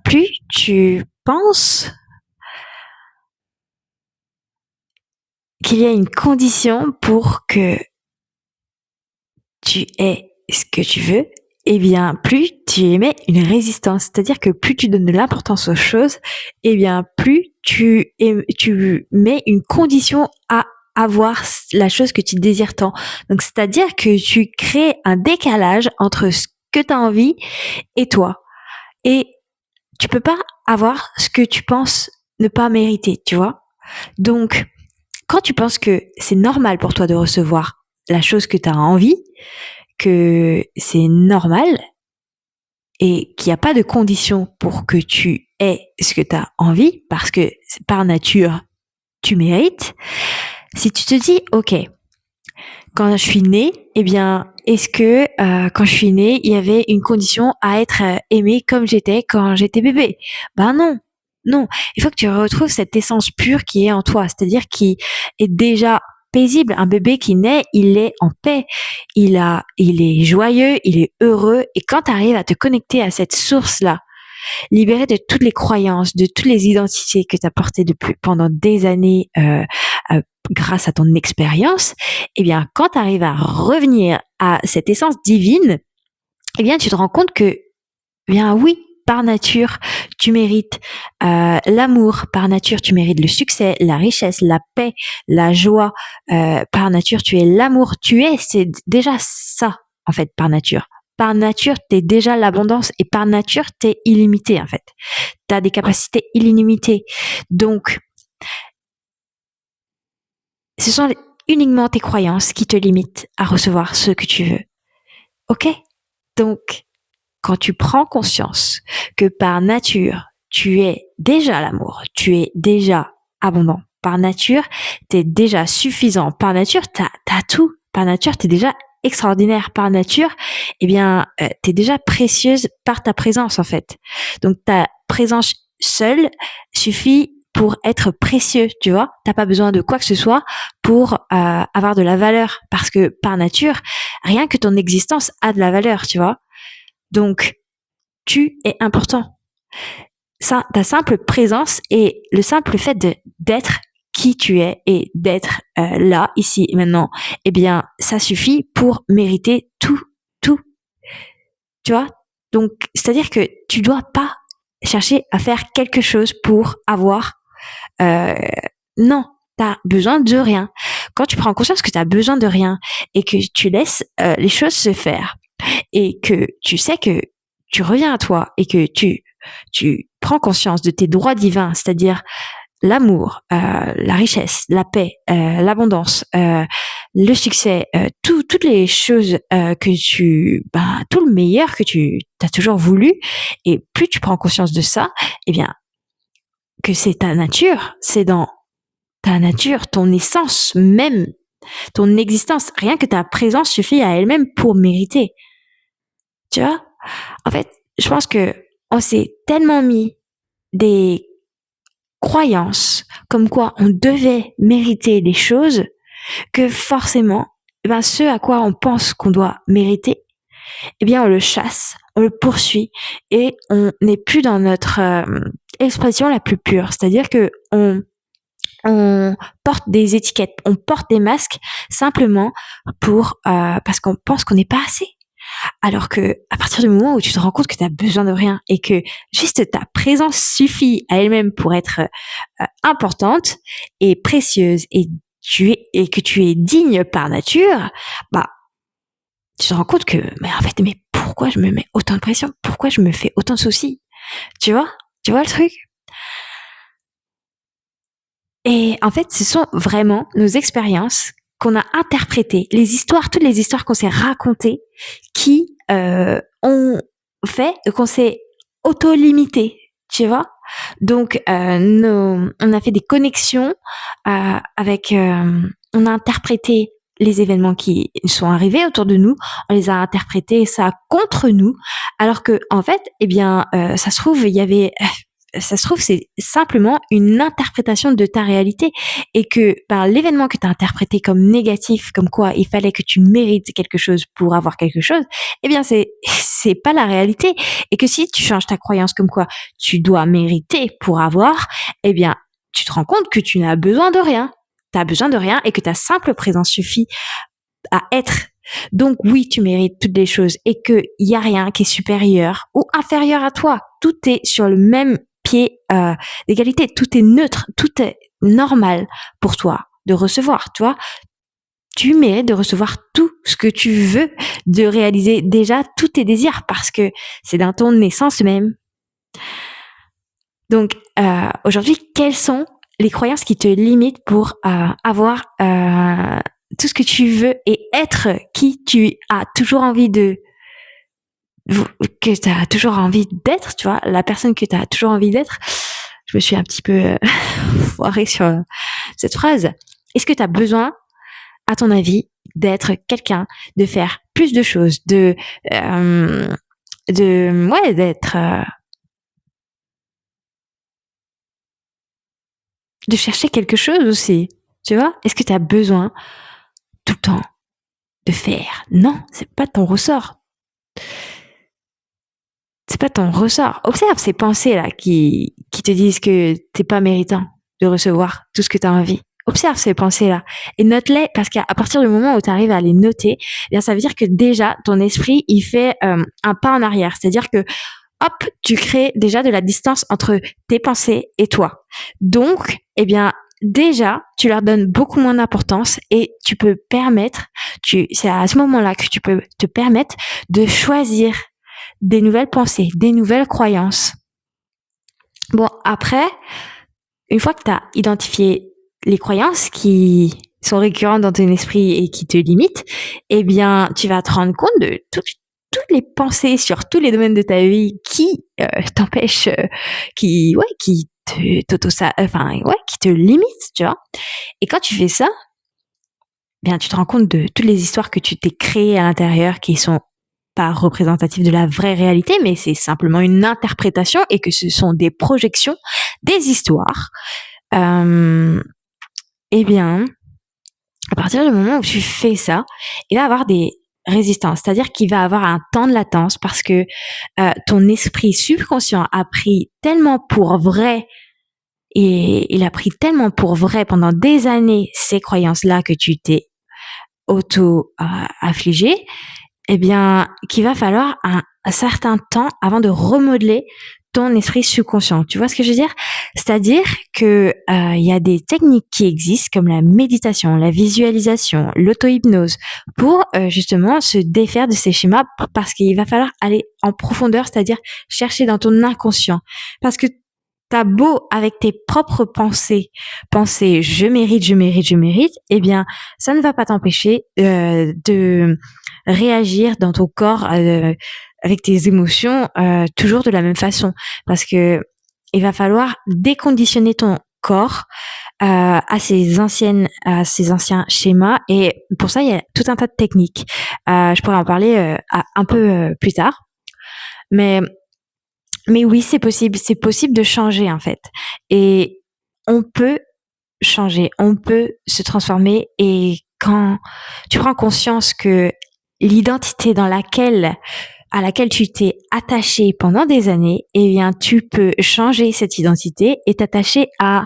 plus tu penses qu'il y a une condition pour que tu aies ce que tu veux, eh bien, plus tu émets une résistance. C'est-à-dire que plus tu donnes de l'importance aux choses, eh bien, plus tu mets une condition à avoir la chose que tu désires tant. Donc, c'est-à-dire que tu crées un décalage entre ce que tu as envie et toi. Et tu peux pas avoir ce que tu penses ne pas mériter, tu vois. Donc, quand tu penses que c'est normal pour toi de recevoir la chose que tu as envie, que c'est normal et qu'il n'y a pas de condition pour que tu aies ce que tu as envie, parce que par nature, tu mérites. Si tu te dis, ok, quand je suis née, eh bien, est-ce que quand je suis née, il y avait une condition à être aimée comme j'étais quand j'étais bébé? Ben non, non. Il faut que tu retrouves cette essence pure qui est en toi, c'est-à-dire qui est déjà paisible. Un bébé qui naît, il est en paix, il est joyeux, il est heureux. Et quand tu arrives à te connecter à cette source-là, libéré de toutes les croyances, de toutes les identités que tu as portées pendant des années grâce à ton expérience, eh bien, quand tu arrives à revenir à cette essence divine, eh bien, tu te rends compte que, eh bien, oui, par nature, tu mérites l'amour, par nature, tu mérites le succès, la richesse, la paix, la joie, par nature, tu es l'amour, c'est déjà ça, en fait, par nature. Par nature, t'es déjà l'abondance et par nature, t'es illimité, en fait. T'as des capacités illimitées. Donc, ce sont uniquement tes croyances qui te limitent à recevoir ce que tu veux. Ok? Donc, quand tu prends conscience que par nature, tu es déjà l'amour, tu es déjà abondant. Par nature, t'es déjà suffisant. Par nature, t'as tout. Par nature, t'es déjà extraordinaire. Par nature, eh bien, t'es déjà précieuse par ta présence, en fait. Donc, ta présence seule suffit pour être précieux, tu vois. T'as pas besoin de quoi que ce soit pour avoir de la valeur. Parce que par nature, rien que ton existence a de la valeur, tu vois. Donc, tu es important. Ça, ta simple présence et le simple fait d'être qui tu es et d'être là, ici et maintenant, eh bien, ça suffit pour mériter tout, tout. Tu vois? Donc, c'est-à-dire que tu dois pas chercher à faire quelque chose pour avoir. Euh, non, t'as besoin de rien. Quand tu prends conscience que tu as besoin de rien et que tu laisses les choses se faire et que tu sais que tu reviens à toi et que tu prends conscience de tes droits divins, c'est-à-dire l'amour, la richesse, la paix, l'abondance, le succès, toutes les choses tout le meilleur que tu as toujours voulu, et plus tu prends conscience de ça, eh bien, que c'est ta nature, c'est dans ta nature, ton essence même, ton existence, rien que ta présence suffit à elle-même pour mériter. Tu vois? En fait, je pense que on s'est tellement mis des croyances comme quoi on devait mériter des choses que forcément, eh ben, ce à quoi on pense qu'on doit mériter, eh bien, on le chasse, on le poursuit et on n'est plus dans notre expression la plus pure. C'est-à-dire que on porte des étiquettes, on porte des masques simplement parce qu'on pense qu'on n'est pas assez. Alors que à partir du moment où tu te rends compte que tu as besoin de rien et que juste ta présence suffit à elle-même pour être importante et précieuse et que tu es digne par nature, bah tu te rends compte que mais pourquoi je me mets autant de pression? Pourquoi je me fais autant de soucis? Tu vois? Tu vois le truc? Et en fait, ce sont vraiment nos expériences qu'on a interprétées, toutes les histoires qu'on s'est racontées, qui ont fait qu'on s'est auto-limité, tu vois. Donc, on a fait des connexions on a interprété les événements qui sont arrivés autour de nous, on les a interprétés ça contre nous, alors que en fait, eh bien, ça se trouve, il y avait ça se trouve, c'est simplement une interprétation de ta réalité et que par l'événement que tu as interprété comme négatif, comme quoi il fallait que tu mérites quelque chose pour avoir quelque chose, eh bien, c'est pas la réalité. Et que si tu changes ta croyance comme quoi tu dois mériter pour avoir, eh bien, tu te rends compte que tu n'as besoin de rien. T'as besoin de rien et que ta simple présence suffit à être. Donc oui, tu mérites toutes les choses et qu'il y a rien qui est supérieur ou inférieur à toi. Tout est sur le même pied d'égalité. Tout est neutre, tout est normal pour toi de recevoir. Tu vois, tu mérites de recevoir tout ce que tu veux, de réaliser déjà tous tes désirs parce que c'est dans ton essence même. Donc aujourd'hui, quelles sont les croyances qui te limitent pour avoir tout ce que tu veux et être qui tu as toujours envie que tu as toujours envie d'être, tu vois, la personne que tu as toujours envie d'être. Je me suis un petit peu foirée sur cette phrase. Est-ce que tu as besoin, à ton avis, d'être quelqu'un, de faire plus de choses, d'être, de chercher quelque chose aussi, tu vois? Est-ce que tu as besoin tout le temps de faire? Non, c'est pas ton ressort. C'est pas ton ressort. Observe ces pensées-là qui te disent que t'es pas méritant de recevoir tout ce que tu as envie. Observe ces pensées-là et note-les parce qu'à partir du moment où tu arrives à les noter, eh bien ça veut dire que déjà ton esprit il fait un pas en arrière. C'est-à-dire que hop, tu crées déjà de la distance entre tes pensées et toi. Donc, eh bien déjà, tu leur donnes beaucoup moins d'importance et tu peux c'est à ce moment-là que tu peux te permettre de choisir des nouvelles pensées, des nouvelles croyances. Bon, après, une fois que tu as identifié les croyances qui sont récurrentes dans ton esprit et qui te limitent, eh bien, tu vas te rendre compte de toutes les pensées sur tous les domaines de ta vie qui t'empêchent, qui te limitent, tu vois. Et quand tu fais ça, bien, tu te rends compte de toutes les histoires que tu t'es créées à l'intérieur qui sont pas représentatif de la vraie réalité, mais c'est simplement une interprétation et que ce sont des projections, des histoires. Eh bien, à partir du moment où tu fais ça, il va y avoir des résistances, c'est-à-dire qu'il va avoir un temps de latence parce que ton esprit subconscient a pris tellement pour vrai et il a pris tellement pour vrai pendant des années ces croyances-là que tu t'es auto-affligé, eh bien, qu'il va falloir un certain temps avant de remodeler ton esprit subconscient. Tu vois ce que je veux dire? C'est-à-dire que il y a des techniques qui existent comme la méditation, la visualisation, l'auto-hypnose pour justement se défaire de ces schémas parce qu'il va falloir aller en profondeur, c'est-à-dire chercher dans ton inconscient. Parce que t'as beau avec tes propres pensées, penser je mérite, eh bien, ça ne va pas t'empêcher de réagir dans ton corps avec tes émotions toujours de la même façon, parce que il va falloir déconditionner ton corps à ces anciens schémas, et pour ça il y a tout un tas de techniques. Je pourrais en parler un peu plus tard, mais oui, c'est possible de changer en fait. Et on peut changer, on peut se transformer. Et quand tu prends conscience que l'identité à laquelle tu t'es attaché pendant des années, eh bien, tu peux changer cette identité et t'attacher à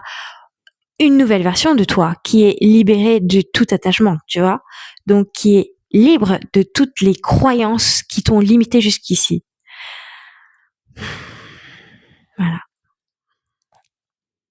une nouvelle version de toi qui est libérée de tout attachement, tu vois. Donc, qui est libre de toutes les croyances qui t'ont limité jusqu'ici.